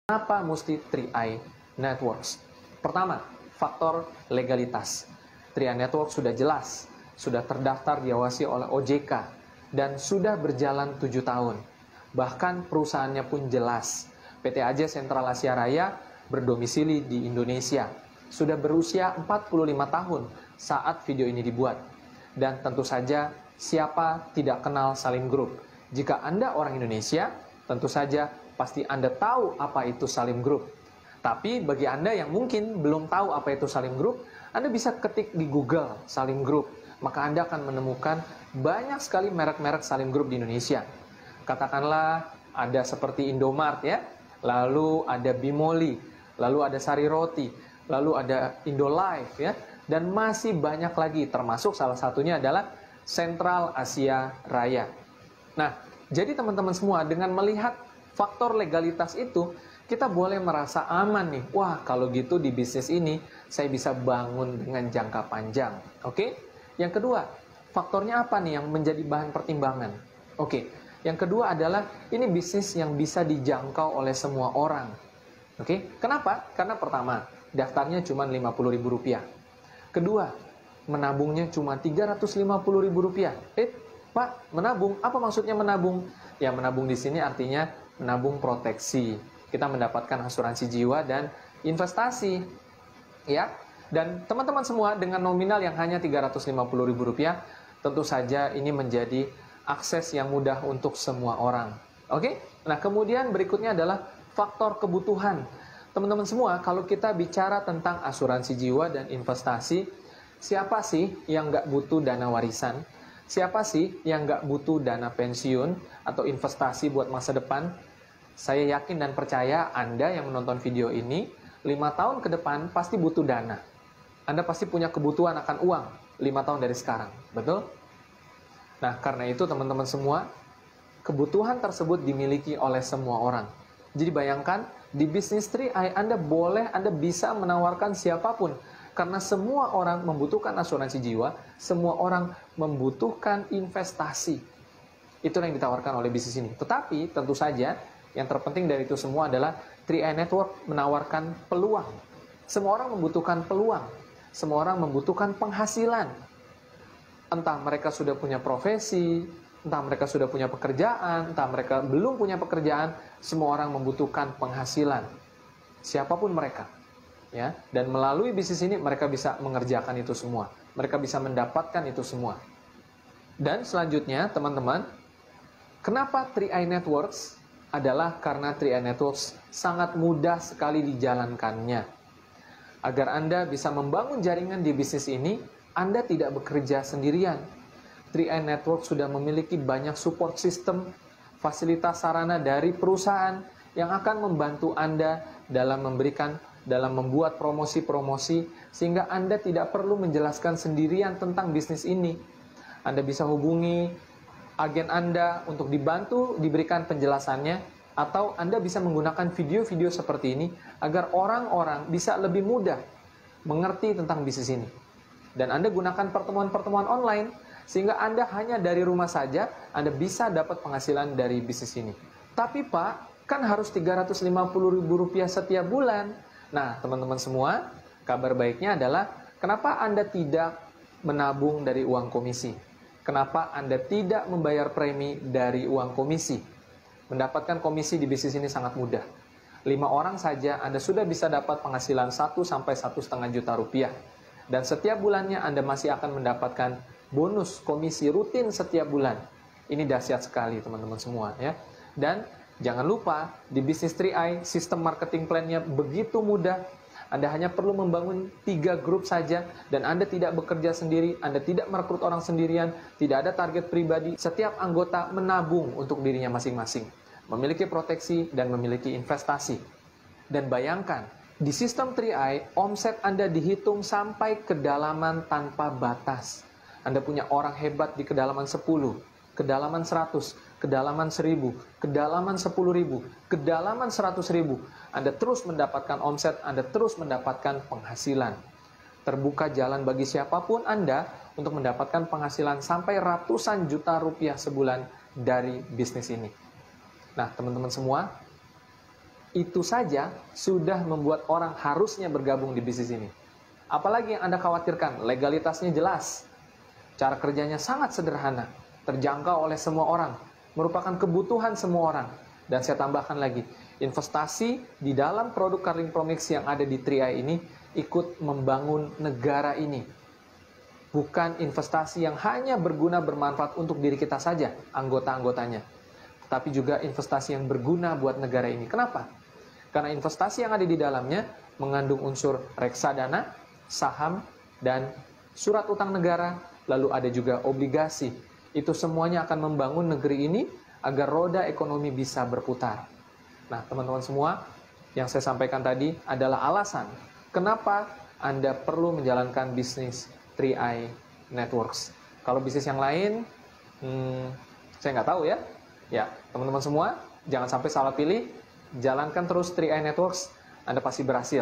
Kenapa mesti 3i Networks? Pertama, faktor legalitas. 3i Networks sudah jelas, sudah terdaftar diawasi oleh OJK, dan sudah berjalan 7 tahun. Bahkan perusahaannya pun jelas. PT AJ Sentral Asia Raya berdomisili di Indonesia. Sudah berusia 45 tahun saat video ini dibuat. Dan tentu saja, siapa tidak kenal Salim Group? Jika Anda orang Indonesia, tentu saja pasti Anda tahu apa itu Salim Group. Tapi bagi Anda yang mungkin belum tahu apa itu Salim Group, Anda bisa ketik di Google Salim Group. Maka Anda akan menemukan banyak sekali merek-merek Salim Group di Indonesia. Katakanlah ada seperti Indomart ya, lalu ada Bimoli, lalu ada Sari Roti, lalu ada Indolife ya, dan masih banyak lagi, termasuk salah satunya adalah Sentral Asia Raya. Nah, jadi teman-teman semua, dengan melihat faktor legalitas itu, kita boleh merasa aman nih. Wah, kalau gitu di bisnis ini saya bisa bangun dengan jangka panjang. Oke? Yang kedua, faktornya apa nih yang menjadi bahan pertimbangan? Oke, yang kedua adalah ini bisnis yang bisa dijangkau oleh semua orang. Oke? Kenapa? Karena pertama, daftarnya cuma Rp50.000. Kedua, menabungnya cuma Rp350.000. Pak, menabung? Apa maksudnya menabung? Ya, menabung di sini artinya menabung proteksi. Kita mendapatkan asuransi jiwa dan investasi. Ya. Dan teman-teman semua, dengan nominal yang hanya Rp350.000, tentu saja ini menjadi akses yang mudah untuk semua orang. Oke? Nah, kemudian berikutnya adalah faktor kebutuhan. Teman-teman semua, kalau kita bicara tentang asuransi jiwa dan investasi, siapa sih yang nggak butuh dana warisan? Siapa sih yang nggak butuh dana pensiun atau investasi buat masa depan? Saya yakin dan percaya Anda yang menonton video ini, 5 tahun ke depan pasti butuh dana. Anda pasti punya kebutuhan akan uang 5 tahun dari sekarang, betul? Nah, karena itu teman-teman semua, kebutuhan tersebut dimiliki oleh semua orang. Jadi bayangkan, di bisnis 3i Anda bisa menawarkan siapapun. Karena semua orang membutuhkan asuransi jiwa, semua orang membutuhkan investasi. Itulah yang ditawarkan oleh bisnis ini. Tetapi tentu saja, yang terpenting dari itu semua adalah 3i Network menawarkan peluang. Semua orang membutuhkan peluang. Semua orang membutuhkan penghasilan. Entah mereka sudah punya profesi, entah mereka sudah punya pekerjaan, entah mereka belum punya pekerjaan, semua orang membutuhkan penghasilan. Siapapun mereka. Ya, dan melalui bisnis ini mereka bisa mengerjakan itu semua. Mereka bisa mendapatkan itu semua. Dan selanjutnya, teman-teman, kenapa 3i Networks? Adalah karena 3i Networks sangat mudah sekali dijalankannya. Agar Anda bisa membangun jaringan di bisnis ini, Anda tidak bekerja sendirian. 3i Networks sudah memiliki banyak support system, fasilitas sarana dari perusahaan yang akan membantu Anda dalam membuat promosi-promosi, sehingga Anda tidak perlu menjelaskan sendirian tentang bisnis ini. Anda bisa hubungi agen Anda untuk dibantu diberikan penjelasannya, atau Anda bisa menggunakan video-video seperti ini agar orang-orang bisa lebih mudah mengerti tentang bisnis ini. Dan Anda gunakan pertemuan-pertemuan online, sehingga Anda hanya dari rumah saja, Anda bisa dapat penghasilan dari bisnis ini. Tapi Pak, kan harus Rp350.000 setiap bulan. Nah, teman-teman semua, kabar baiknya adalah kenapa Anda tidak menabung dari uang komisi? Kenapa Anda tidak membayar premi dari uang komisi? Mendapatkan komisi di bisnis ini sangat mudah. 5 orang saja Anda sudah bisa dapat penghasilan 1 sampai 1,5 juta rupiah. Dan setiap bulannya Anda masih akan mendapatkan bonus komisi rutin setiap bulan. Ini dahsyat sekali teman-teman semua ya. Dan jangan lupa, di bisnis 3i, sistem marketing plan-nya begitu mudah. Anda hanya perlu membangun 3 grup saja, dan Anda tidak bekerja sendiri, Anda tidak merekrut orang sendirian, tidak ada target pribadi. Setiap anggota menabung untuk dirinya masing-masing, memiliki proteksi dan memiliki investasi. Dan bayangkan, di sistem 3i, omset Anda dihitung sampai kedalaman tanpa batas. Anda punya orang hebat di kedalaman 10, kedalaman 100, kedalaman 1000, kedalaman 10.000, kedalaman 100.000. Anda terus mendapatkan omset, Anda terus mendapatkan penghasilan. Terbuka jalan bagi siapapun Anda untuk mendapatkan penghasilan sampai ratusan juta rupiah sebulan dari bisnis ini. Nah, teman-teman semua, Itu saja sudah membuat orang harusnya bergabung di bisnis ini. Apalagi yang Anda khawatirkan, legalitasnya jelas, cara kerjanya sangat sederhana, terjangkau oleh semua orang, merupakan kebutuhan semua orang. Dan saya tambahkan lagi, investasi di dalam produk Carling Promix yang ada di 3i ini ikut membangun negara ini. Bukan investasi yang hanya berguna bermanfaat untuk diri kita saja, anggota-anggotanya, tapi juga investasi yang berguna buat negara ini. Kenapa? Karena investasi yang ada di dalamnya mengandung unsur reksadana, saham, dan surat utang negara, lalu ada juga obligasi. Itu semuanya akan membangun negeri ini agar roda ekonomi bisa berputar. Nah, teman-teman semua, yang saya sampaikan tadi adalah alasan kenapa Anda perlu menjalankan bisnis 3i Networks. Kalau bisnis yang lain, saya nggak tahu ya. Ya, teman-teman semua, jangan sampai salah pilih. Jalankan terus 3i Networks, Anda pasti berhasil.